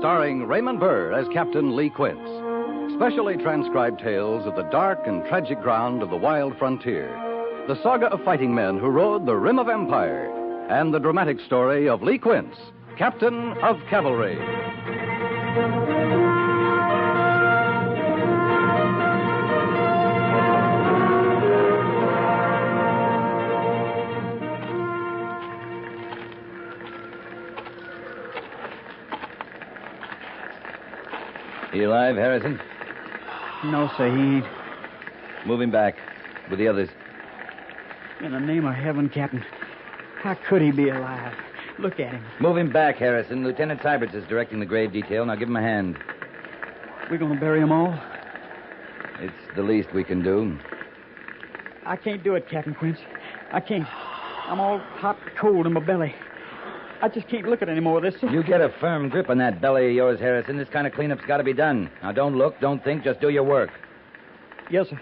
starring Raymond Burr as Captain Lee Quince. Specially transcribed tales of the dark and tragic ground of the wild frontier. The saga of fighting men who rode the rim of empire. And the dramatic story of Lee Quince, Captain of Cavalry. You alive, Harrison? No, sir, he ain't. Move him back with the others. In the name of heaven, Captain, how could he be alive? Look at him. Move him back, Harrison. Lieutenant Syberts is directing the grave detail. Now give him a hand. We're going to bury them all? It's the least we can do. I can't do it, Captain Quince. I can't. I'm all hot and cold in my belly. I just can't look at any more of this, sir. You get a firm grip on that belly of yours, Harrison. This kind of cleanup's got to be done. Now, don't look, don't think, just do your work. Yes, sir.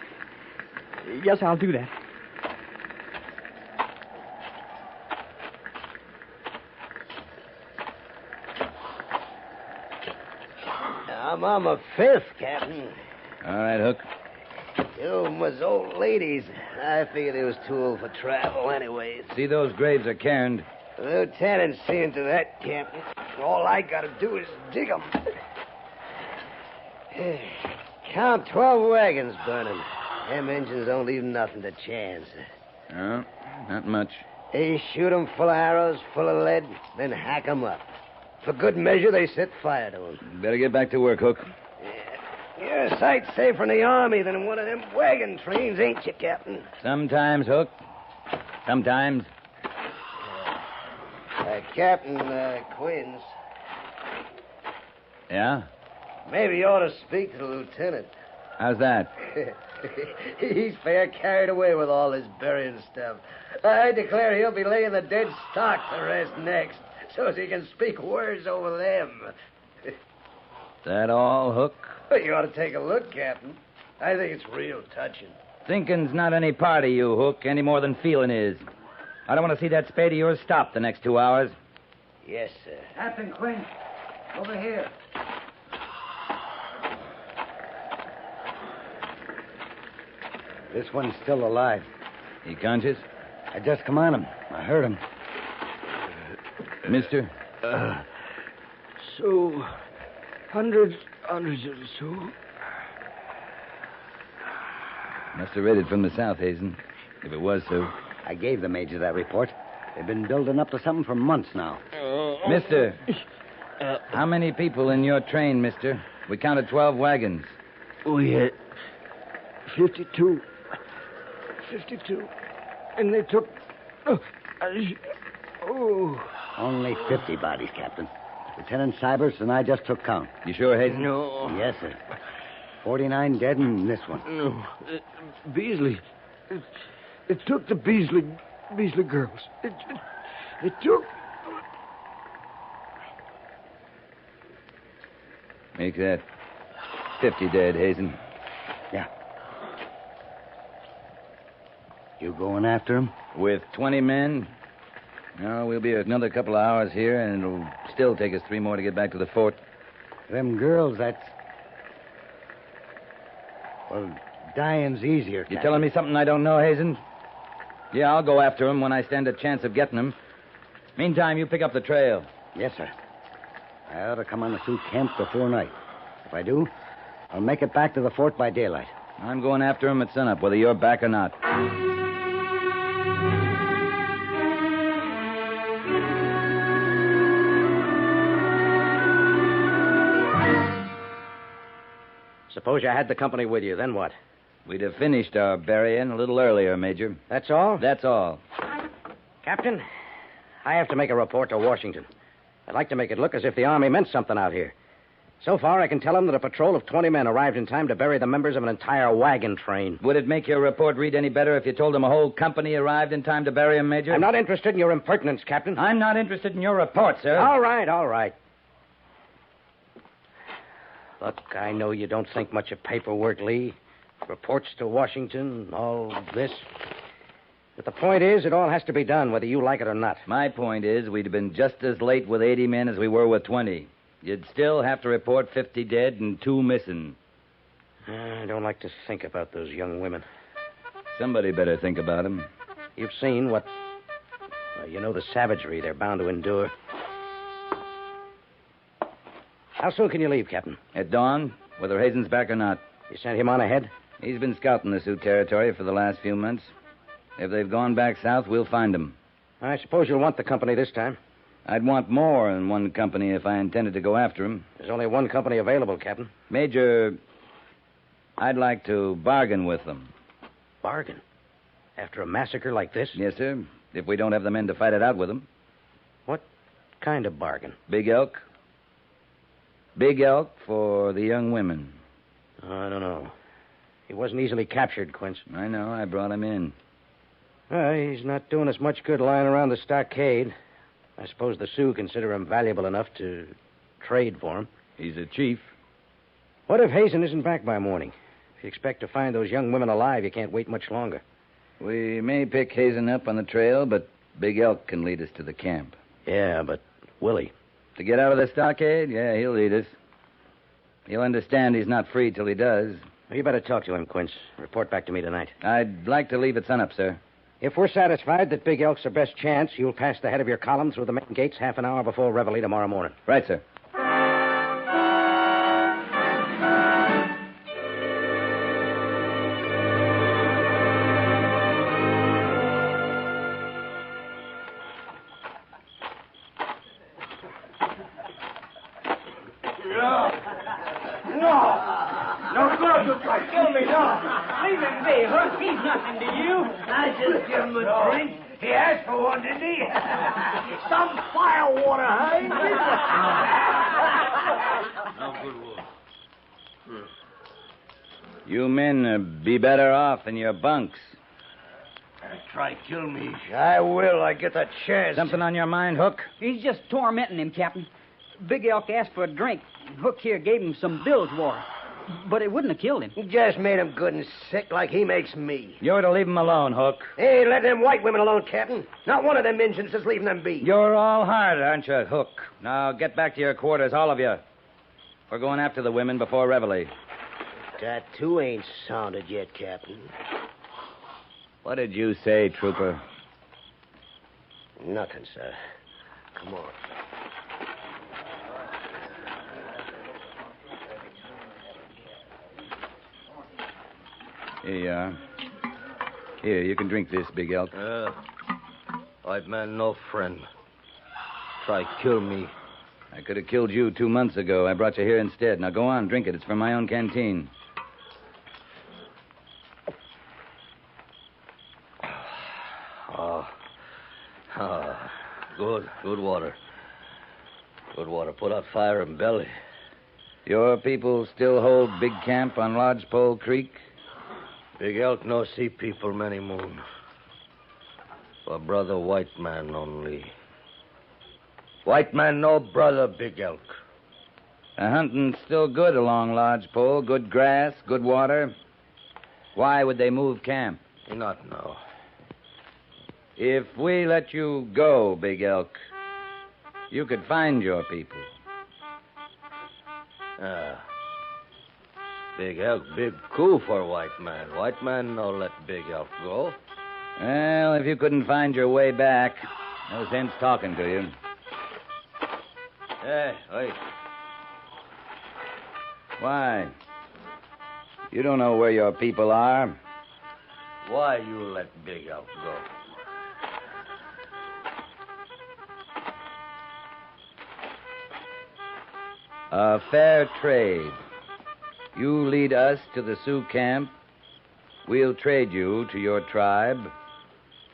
Yes, I'll do that. I'm on my fifth, Captain. All right, Hook. You was old ladies. I figured they was too old for travel anyways. See, those graves are cairned. The lieutenant's seeing to that, Captain. All I gotta do is dig 'em. Count 12 wagons burning. Them engines don't leave nothing to chance. No, not much. They shoot 'em full of arrows, full of lead, then hack 'em up. For good measure, they set fire to 'em. Better get back to work, Hook. You're a sight safer in the Army than in one of them wagon trains, ain't you, Captain? Sometimes, Hook. Sometimes. Captain Quince. Yeah? Maybe you ought to speak to the lieutenant. How's that? He's fair carried away with all this burying stuff. I declare he'll be laying the dead stock to rest next, so as he can speak words over them. That all, Hook? You ought to take a look, Captain. I think it's real touching. Thinking's not any part of you, Hook, any more than feeling is. I don't want to see that spade of yours stop the next 2 hours. Yes, sir. Captain Quince, over here. This one's still alive. He conscious? I just come on him. I heard him. Mister? So, hundreds of the so. Must have raided from the south, Hazen. If it was so. I gave the major that report. They've been building up to something for months now. Mister, how many people in your train, mister? We counted 12 wagons. We had 52. 52. And they took... Only 50 bodies, Captain. Lieutenant Syberts and I just took count. You sure, Hazen? No. Yes, sir. 49 dead in this one. No. Beasley. It took the Beasley girls. It took... Make that 50 dead, Hazen. Yeah. You going after him? With 20 men? No, we'll be another couple of hours here, and it'll still take us 3 more to get back to the fort. Them girls, that's... Well, dying's easier, Captain. You telling me something I don't know, Hazen? Yeah, I'll go after him when I stand a chance of getting him. Meantime, you pick up the trail. Yes, sir. I ought to come on the Sioux camp before night. If I do, I'll make it back to the fort by daylight. I'm going after him at sunup, whether you're back or not. Suppose you had the company with you, then what? We'd have finished our burying a little earlier, Major. That's all? That's all. Captain, I have to make a report to Washington. I'd like to make it look as if the Army meant something out here. So far, I can tell them that a patrol of 20 men arrived in time to bury the members of an entire wagon train. Would it make your report read any better if you told them a whole company arrived in time to bury him, Major? I'm not interested in your impertinence, Captain. I'm not interested in your report, sir. All right. Look, I know you don't think much of paperwork, Lee. Reports to Washington, all this. But the point is, it all has to be done, whether you like it or not. My point is, we'd have been just as late with 80 men as we were with 20. You'd still have to report 50 dead and 2 missing. I don't like to think about those young women. Somebody better think about them. You've seen what... you know the savagery they're bound to endure. How soon can you leave, Captain? At dawn, whether Hazen's back or not. You sent him on ahead? He's been scouting the Sioux territory for the last few months. If they've gone back south, we'll find them. I suppose you'll want the company this time. I'd want more than one company if I intended to go after him. There's only one company available, Captain. Major, I'd like to bargain with them. Bargain? After a massacre like this? Yes, sir. If we don't have the men to fight it out with them. What kind of bargain? Big elk. Big elk for the young women. I don't know. He wasn't easily captured, Quince. I know. I brought him in. He's not doing us much good lying around the stockade. I suppose the Sioux consider him valuable enough to trade for him. He's a chief. What if Hazen isn't back by morning? If you expect to find those young women alive, you can't wait much longer. We may pick Hazen up on the trail, but Big Elk can lead us to the camp. Yeah, but Willie? To get out of the stockade? Yeah, he'll lead us. He'll understand he's not free till he does. Well, you better talk to him, Quince. Report back to me tonight. I'd like to leave at sunup, sir. If we're satisfied that Big Elk's our best chance, you'll pass the head of your column through the main gates half an hour before Reveille tomorrow morning. Right, sir. No, God, you try to kill me, no. Leave him be, Hook. He's nothing to you. I just give him a drink. He asked for one, didn't he? Some firewater, huh? No good one. You men be better off in your bunks. Try kill me. I will. I get the chance. Something on your mind, Hook? He's just tormenting him, Captain. Big Elk asked for a drink. Hook here gave him some bilge water. But it wouldn't have killed him. He just made him good and sick like he makes me. You're to leave him alone, Hook. Hey, let them white women alone, Captain. Not one of them Indians is leaving them be. You're all hard, aren't you, Hook? Now get back to your quarters, all of you. We're going after the women before Reveille. Tattoo ain't sounded yet, Captain. What did you say, Trooper? Nothing, sir. Come on. Here you are. Here, you can drink this, Big Elk. White man, no friend. Try kill me. I could have killed you 2 months ago. I brought you here instead. Now go on, drink it. It's from my own canteen. Good water. Good water. Put out fire in belly. Your people still hold big camp on Lodgepole Creek? Big Elk no see people many moon. For brother white man only. White man no brother Big Elk. The hunting's still good along Lodgepole. Good grass, good water. Why would they move camp? He not know. If we let you go, Big Elk, you could find your people. Big Elk, big coup for white man. White man no let Big Elk go. Well, if you couldn't find your way back, no sense talking to you. Hey, wait. Why? You don't know where your people are. Why you let Big Elk go? A fair trade. You lead us to the Sioux camp. We'll trade you to your tribe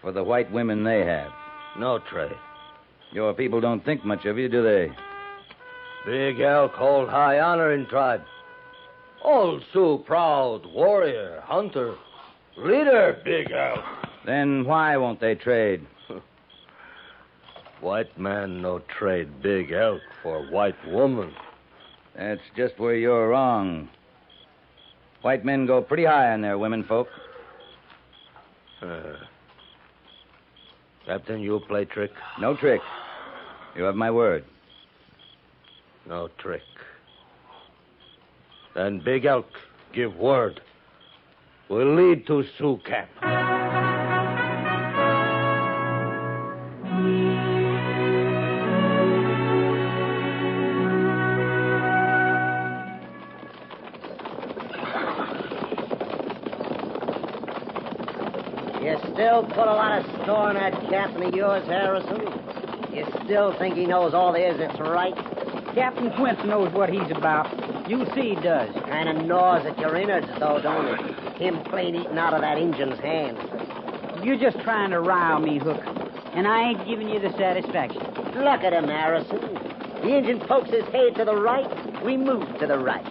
for the white women they have. No trade. Your people don't think much of you, do they? Big Elk hold high honor in tribe. Old Sioux proud, warrior, hunter, leader, Big Elk. Then why won't they trade? White man no trade Big Elk for white woman. That's just where you're wrong. White men go pretty high on their women folk. Captain, you play trick? No trick. You have my word. No trick. Then Big Elk, give word. We'll lead to Sioux camp. You still put a lot of store in that captain of yours, Harrison? You still think he knows all there is that's right? Captain Quince knows what he's about. You see he does. Kind of gnaws at your innards, though, don't it? Him plain eating out of that Injun's hand. You're just trying to rile me, Hook. And I ain't giving you the satisfaction. Look at him, Harrison. The Injun pokes his head to the right, we move to the right.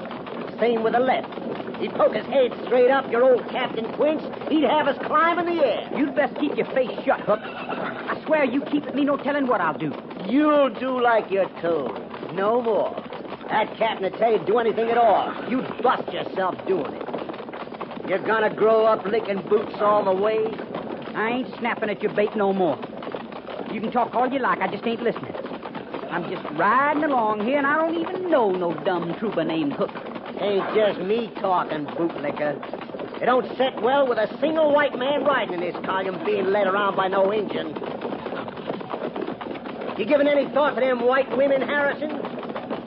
Same with the left. He'd poke his head straight up, your old Captain Quince. He'd have us climb in the air. You'd best keep your face shut, Hook. I swear you keep at me, no telling what I'll do. You'll do like you're told. No more. That captain would tell you to do anything at all. You'd bust yourself doing it. You're gonna grow up licking boots all the way? I ain't snapping at your bait no more. You can talk all you like, I just ain't listening. I'm just riding along here, and I don't even know no dumb trooper named Hook. Ain't just me talking, bootlicker. It don't set well with a single white man riding in this column being led around by no Injun. You giving any thought to them white women, Harrison?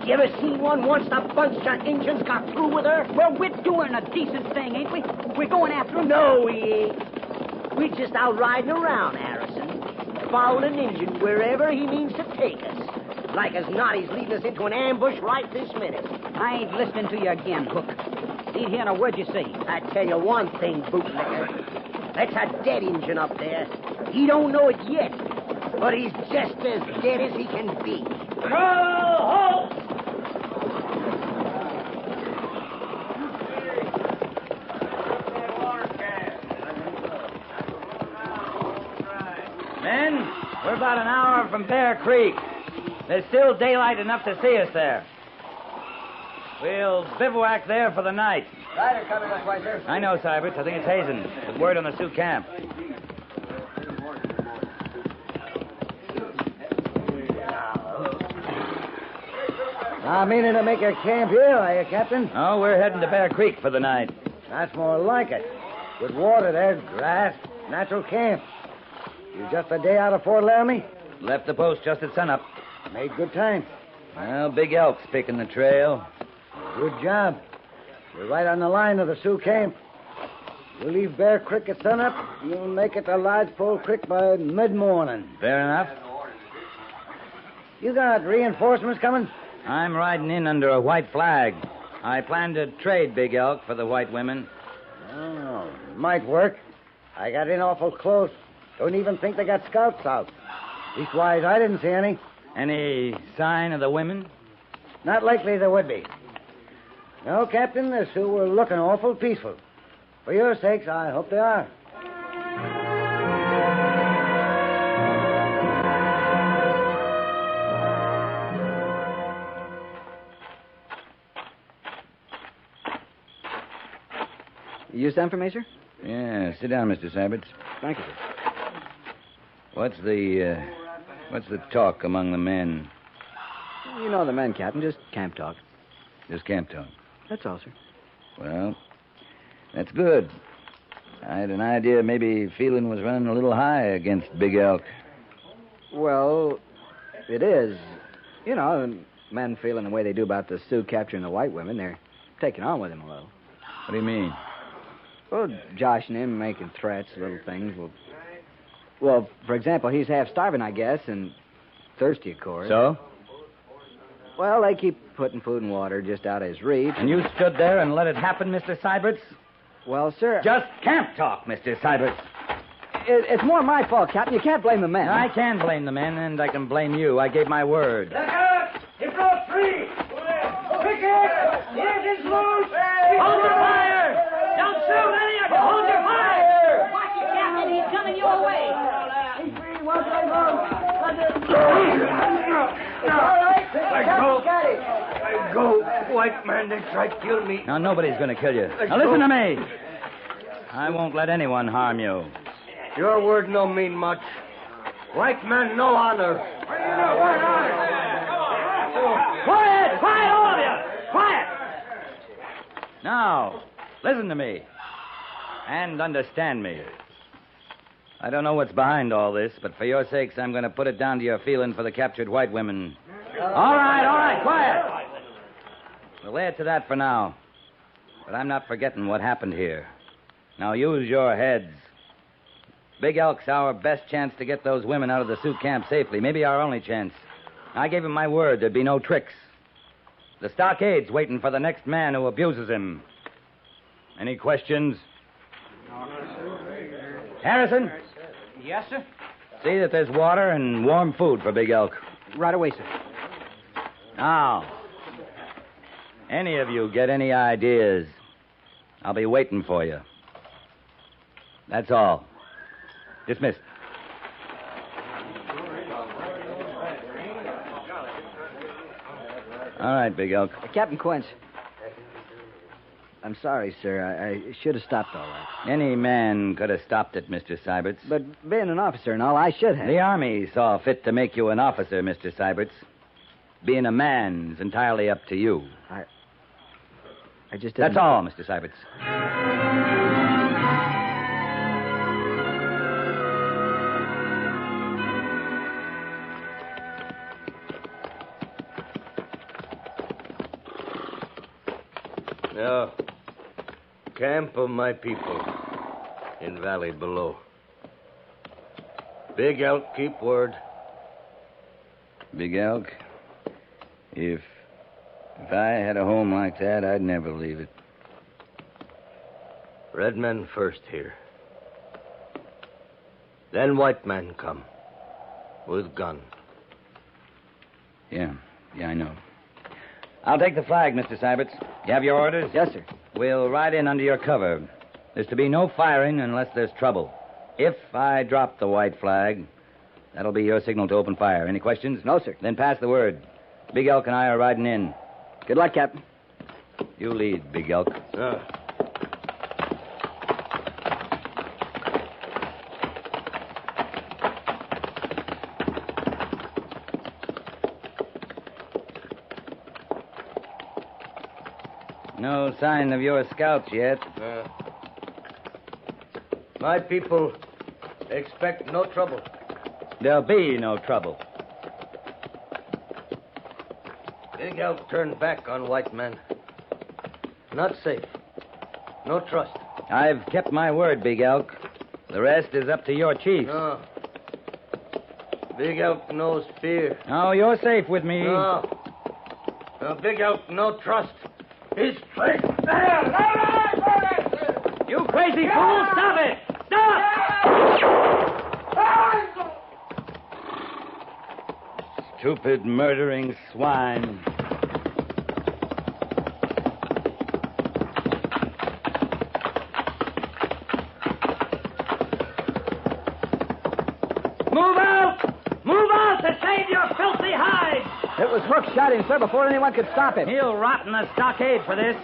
You ever seen one once the bunch of Injuns got through with her? Well, we're doing a decent thing, ain't we? We're going after them. No, we ain't. We're just out riding around, Harrison. Following an Injun wherever he means to take us. Like as not, he's leading us into an ambush right this minute. I ain't listening to you again, Hook. Ain't hearing a word you say. I tell you one thing, bootlicker. That's a dead Injun up there. He don't know it yet, but he's just as dead as he can be. Halt! Men, we're about an hour from Bear Creek. There's still daylight enough to see us there. We'll bivouac there for the night. Rider coming this way, sir. I know, Cybert. I think it's Hazen. With word on the Sioux camp. Not meaning to make a camp here, are you, Captain? Oh, we're heading to Bear Creek for the night. That's more like it. With water there, grass, natural camp. You just a day out of Fort Laramie? Left the post just at sunup. Made good time. Well, Big Elk's picking the trail. Good job. We're right on the line of the Sioux camp. We'll leave Bear Creek at sunup. You'll make it to Lodgepole Creek by mid-morning. Fair enough. You got reinforcements coming? I'm riding in under a white flag. I plan to trade Big Elk for the white women. Oh, might work. I got in awful close. Don't even think they got scouts out. Leastwise, I didn't see any. Any sign of the women? Not likely there would be. No, Captain, the Sioux were looking awful peaceful. For your sakes, I hope they are. You sent for me, sir? Yeah, sit down, Mr. Syberts. Thank you, sir. What's the talk among the men? You know the men, Captain. Just camp talk. Just camp talk. That's all, sir. Well, that's good. I had an idea maybe feeling was running a little high against Big Elk. Well, it is. You know, men feeling the way they do about the Sioux capturing the white women, they're taking on with him a little. What do you mean? Well, joshing him, making threats, little things. Well, for example, he's half starving, I guess, and thirsty, of course. So? Well, they keep putting food and water just out of his reach. And you stood there and let it happen, Mr. Syberts? Well, sir... Just camp talk, Mr. Syberts. It's more my fault, Captain. You can't blame the men. I can blame the men, and I can blame you. I gave my word. Look out! He broke free! Quick here! The engine's loose! Hold your fire! Don't shoot any of you! Hold your fire! Watch it, Captain. He's coming your way. He's free. Once I go. Let go, white man. They tried to kill me. Now, nobody's going to kill you. Now, listen to me. I won't let anyone harm you. Your word no mean much. White man, no honor. Quiet! Quiet, all of you! Quiet! Now, listen to me. And understand me. I don't know what's behind all this, but for your sakes, I'm going to put it down to your feeling for the captured white women. All right, quiet. We'll lay it to that for now. But I'm not forgetting what happened here. Now use your heads. Big Elk's our best chance to get those women out of the Sioux camp safely. Maybe our only chance. I gave him my word there'd be no tricks. The stockade's waiting for the next man who abuses him. Any questions? Harrison? Yes, sir? See that there's water and warm food for Big Elk. Right away, sir. Now, any of you get any ideas, I'll be waiting for you. That's all. Dismissed. All right, Big Elk. Captain Quince. I'm sorry, sir. I should have stopped all that. Any man could have stopped it, Mr. Syberts. But being an officer and all, I should have. The Army saw fit to make you an officer, Mr. Syberts. Being a man's entirely up to you. I just didn't... That's all, Mr. Syberts. Now, camp of my people in valley below. Big Elk, keep word. Big Elk, if I had a home like that, I'd never leave it. Red men first here. Then white men come. With gun. Yeah, I know. I'll take the flag, Mr. Syberts. You have your orders? Yes, sir. We'll ride in under your cover. There's to be no firing unless there's trouble. If I drop the white flag, that'll be your signal to open fire. Any questions? No, sir. Then pass the word. Big Elk and I are riding in. Good luck, Captain. You lead, Big Elk. No sign of your scouts yet. My people expect no trouble. There'll be no trouble. Big Elk turned back on white men. Not safe. No trust. I've kept my word, Big Elk. The rest is up to your chief. No. Big Elk knows fear. Oh, you're safe with me. No. Big Elk no trust. He's fake. You crazy fool! Stop it! Stop! Stupid, murdering swine. Move out! Move out to save your filthy hide! It was Hook shot him, sir, before anyone could stop him. He'll rot in the stockade for this.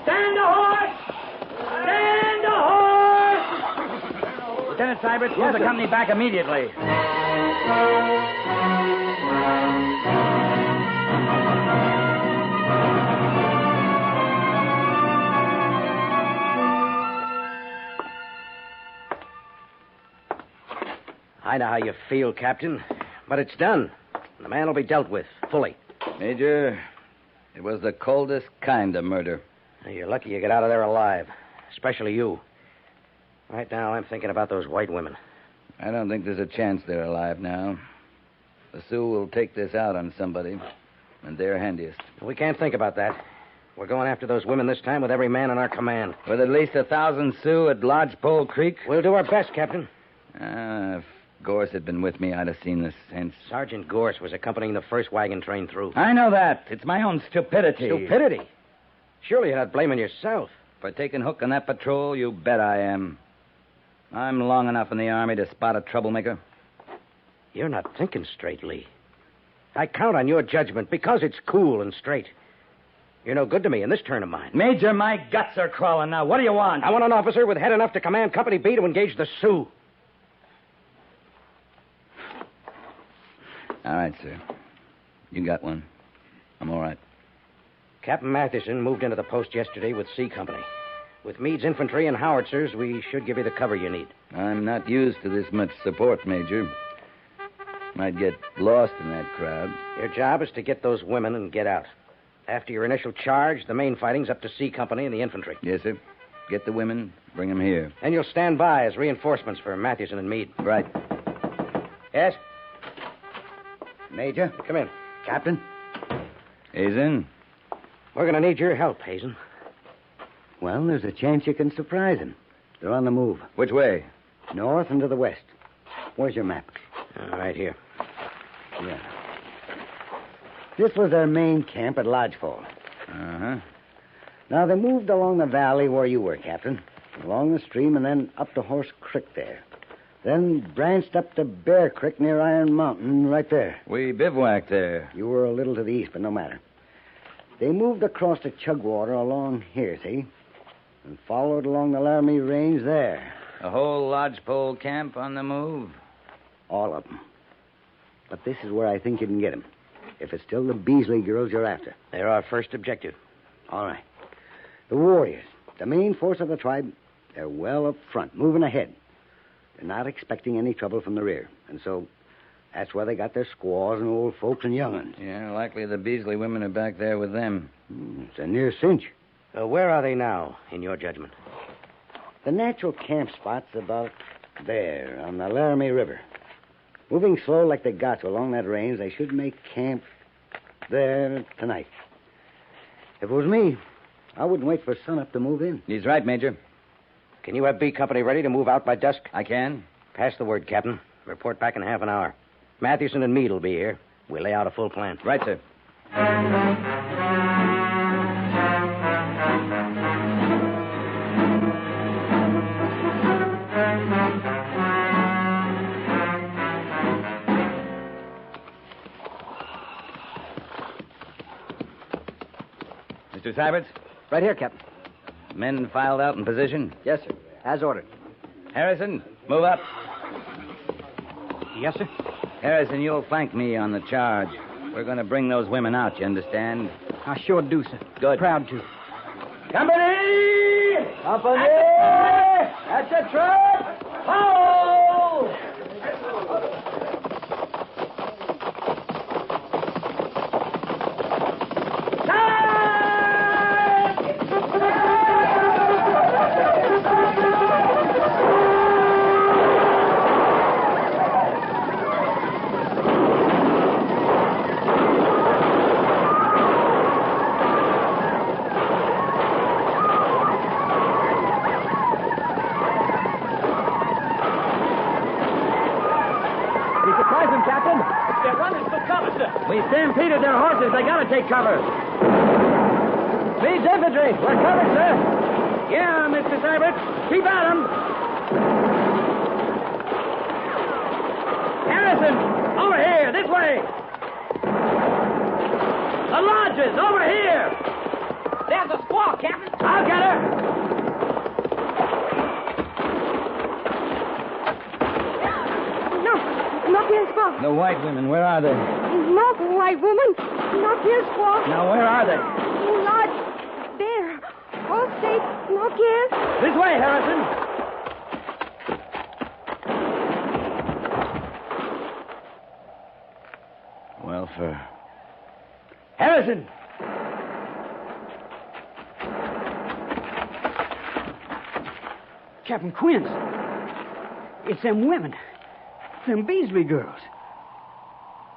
Stand a horse! Stand a horse! Lieutenant Syberts, move the company back immediately. I know how you feel, Captain, but it's done. The man will be dealt with fully. Major, it was the coldest kind of murder. You're lucky you get out of there alive, especially you. Right now, I'm thinking about those white women. I don't think there's a chance they're alive now. The Sioux will take this out on somebody, and they're handiest. We can't think about that. We're going after those women this time with every man in our command. With at least 1,000 Sioux at Lodgepole Creek? We'll do our best, Captain. If Gorse had been with me, I'd have seen this sense. Sergeant Gorse was accompanying the first wagon train through. I know that. It's my own stupidity. Stupidity? Surely you're not blaming yourself. For taking Hook on that patrol, you bet I am. I'm long enough in the Army to spot a troublemaker. You're not thinking straight, Lee. I count on your judgment because it's cool and straight. You're no good to me in this turn of mine. Major, my guts are crawling now. What do you want? I want an officer with head enough to command Company B to engage the Sioux. All right, sir. You got one. I'm all right. Captain Matheson moved into the post yesterday with C Company. With Meade's infantry and howitzers, we should give you the cover you need. I'm not used to this much support, Major. Might get lost in that crowd. Your job is to get those women and get out. After your initial charge, the main fighting's up to C Company and the infantry. Yes, sir. Get the women, bring them here. And you'll stand by as reinforcements for Matheson and Meade. Right. Yes? Major? Come in. Captain? Hazen? We're going to need your help, Hazen. Well, there's a chance you can surprise him. They're on the move. Which way? North and to the west. Where's your map? Right here. Yeah. This was their main camp at Lodgefall. Uh-huh. Now, they moved along the valley where you were, Captain. Along the stream and then up to Horse Creek there. Then branched up to Bear Creek near Iron Mountain right there. We bivouacked there. You were a little to the east, but no matter. They moved across to Chugwater along here, see? And followed along the Laramie Range there. A whole lodgepole camp on the move? All of them. But this is where I think you can get them. If it's still the Beasley girls you're after. They're our first objective. All right. The warriors, the main force of the tribe, they're well up front, moving ahead. They're not expecting any trouble from the rear. And so that's where they got their squaws and old folks and young'uns. Yeah, likely the Beasley women are back there with them. It's a near cinch. Where are they now, in your judgment? The natural camp spot's about there, on the Laramie River. Moving slow like they got to along that range, they should make camp there tonight. If it was me, I wouldn't wait for sunup to move in. He's right, Major. Can you have B Company ready to move out by dusk? I can. Pass the word, Captain. Report back in half an hour. Matheson and Meade will be here. We'll lay out a full plan. Right, sir. Mr. Syberts? Right here, Captain. Men filed out in position? Yes, sir. As ordered. Harrison, move up. Yes, sir. Harrison, you'll flank me on the charge. We're going to bring those women out, you understand? I sure do, sir. Good. Proud to. Company! Company! That's the truck! Hold! We stampeded their horses. They gotta take cover. These infantry. We're covered, sir. Yeah, Mr. Syberts. Keep at them. Harrison, over here, this way. The lodges, over here. There's a squaw, Captain. I'll get her. Not here, squaw. The white women, where are they? Not white woman. Not here, squaw. Now, where are they? Lodge. There. All safe. Not here. This way, Harrison. Well, for... Harrison! Captain Quince. It's them women. Them Beasley girls.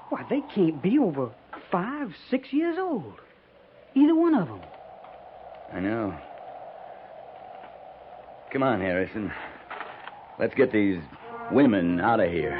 Why, they can't be over 5, 6 years old. Either one of them. I know. Come on, Harrison. Let's get these women out of here.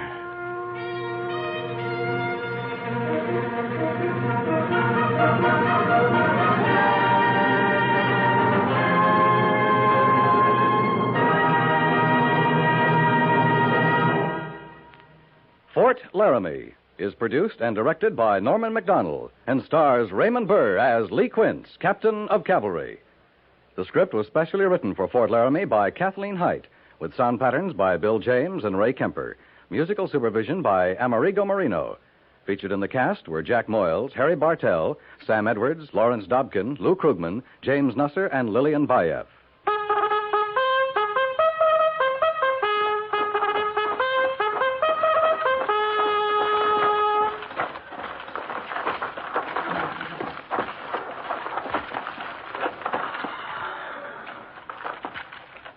Fort Laramie is produced and directed by Norman MacDonald and stars Raymond Burr as Lee Quince, Captain of Cavalry. The script was specially written for Fort Laramie by Kathleen Height, with sound patterns by Bill James and Ray Kemper, musical supervision by Amerigo Marino. Featured in the cast were Jack Moyles, Harry Bartell, Sam Edwards, Lawrence Dobkin, Lou Krugman, James Nusser, and Lillian Bayeff.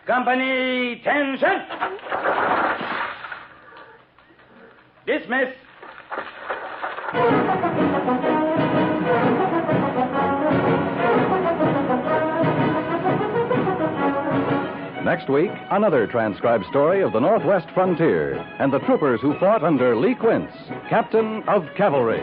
Company, attention! Dismiss. Next week, another transcribed story of the Northwest frontier and the troopers who fought under Lee Quince, Captain of Cavalry.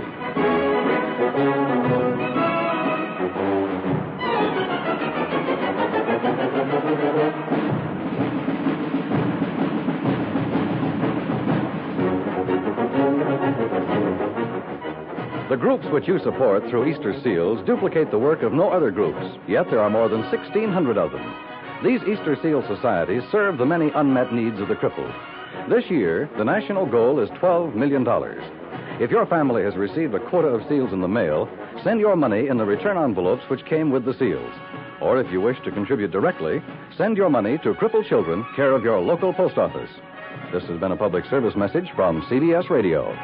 The groups which you support through Easter Seals duplicate the work of no other groups, yet there are more than 1,600 of them. These Easter Seal societies serve the many unmet needs of the crippled. This year, the national goal is $12 million. If your family has received a quota of seals in the mail, send your money in the return envelopes which came with the seals. Or if you wish to contribute directly, send your money to Crippled Children, care of your local post office. This has been a public service message from CBS Radio.